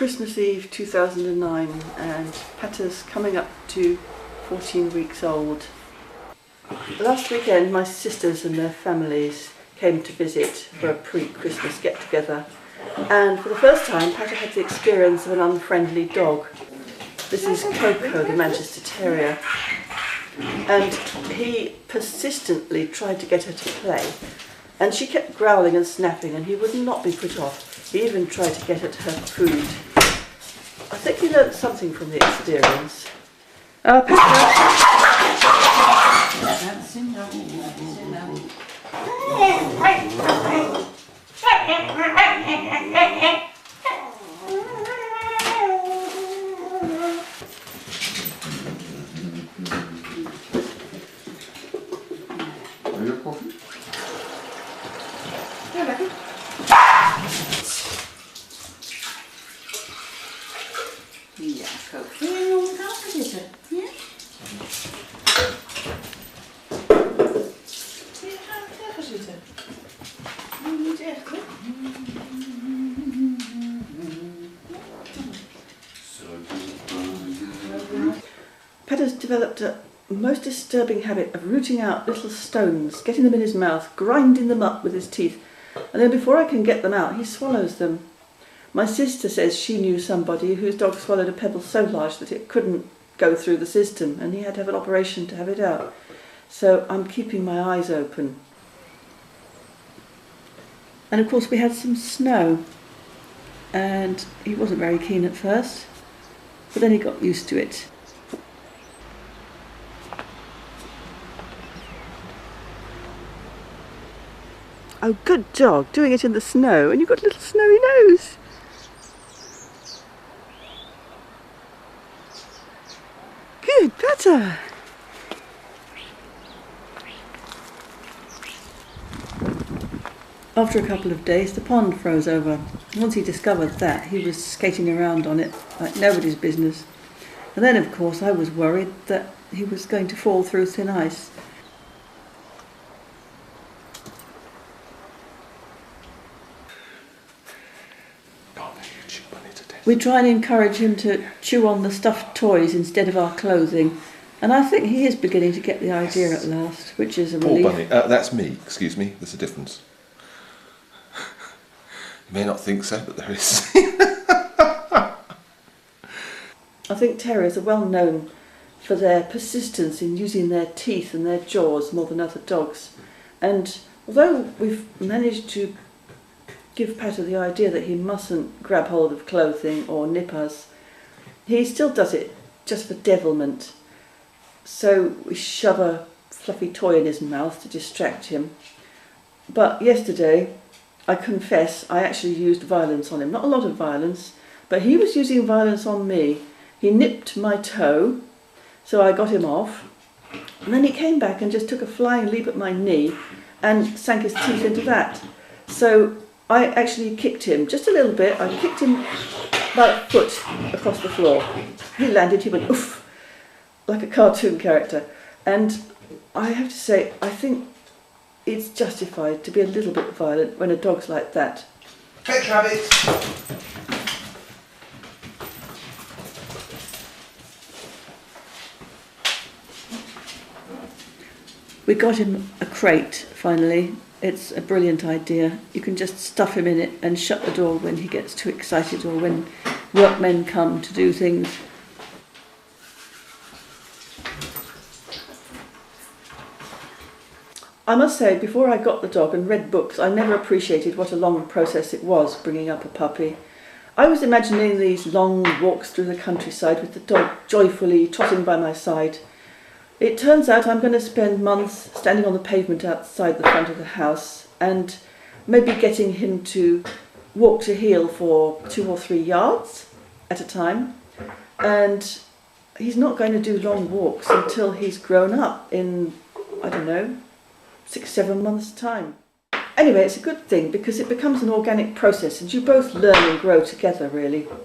Christmas Eve 2009 and Patter's coming up to 14 weeks old. Last weekend my sisters and their families came to visit for a pre-Christmas get-together, and for the first time Patter had the experience of an unfriendly dog. This is Coco, the Manchester Terrier, and he persistently tried to get her to play, and she kept growling and snapping and he would not be put off. He even tried to get at her food. I think he learnt something from the experience. Patter! Are you a coffee? Ja, koffie en omgaan zitten. Ja? Hier gaan we tegen zitten. Niet echt, hè? Patter's developed a most disturbing habit of rooting out little stones, getting them in his mouth, grinding them up with his teeth, and then before I can get them out, he swallows them. My sister says she knew somebody whose dog swallowed a pebble so large that it couldn't go through the system, and he had to have an operation to have it out. So I'm keeping my eyes open. And of course we had some snow, and he wasn't very keen at first, but then he got used to it. Oh, good dog, doing it in the snow, and you've got a little snowy nose. Good, Patter. After a couple of days, the pond froze over. Once he discovered that, he was skating around on it like nobody's business. And then, of course, I was worried that he was going to fall through thin ice. We try and encourage him to chew on the stuffed toys instead of our clothing, and I think he is beginning to get the idea at last, which is a relief. Poor bunny. That's me, excuse me, there's a difference. You may not think so, but there is. I think terriers are well known for their persistence in using their teeth and their jaws more than other dogs, and although we've managed to give Patter the idea that he mustn't grab hold of clothing or nip us, he still does it just for devilment. So we shove a fluffy toy in his mouth to distract him. But yesterday, I confess, I actually used violence on him. Not a lot of violence, but he was using violence on me. He nipped my toe, so I got him off, and then he came back and just took a flying leap at my knee and sank his teeth into that. So I actually kicked him just a little bit. I kicked him about a foot across the floor. He landed, he went oof, like a cartoon character. And I have to say, I think it's justified to be a little bit violent when a dog's like that. Fetch rabbit! We got him a crate finally. It's a brilliant idea. You can just stuff him in it and shut the door when he gets too excited or when workmen come to do things. I must say, before I got the dog and read books, I never appreciated what a long process it was bringing up a puppy. I was imagining these long walks through the countryside with the dog joyfully trotting by my side. It turns out I'm going to spend months standing on the pavement outside the front of the house and maybe getting him to walk to heel for 2 or 3 yards at a time. And he's not going to do long walks until he's grown up in, I don't know, 6-7 months' time. Anyway, it's a good thing because it becomes an organic process and you both learn and grow together, really.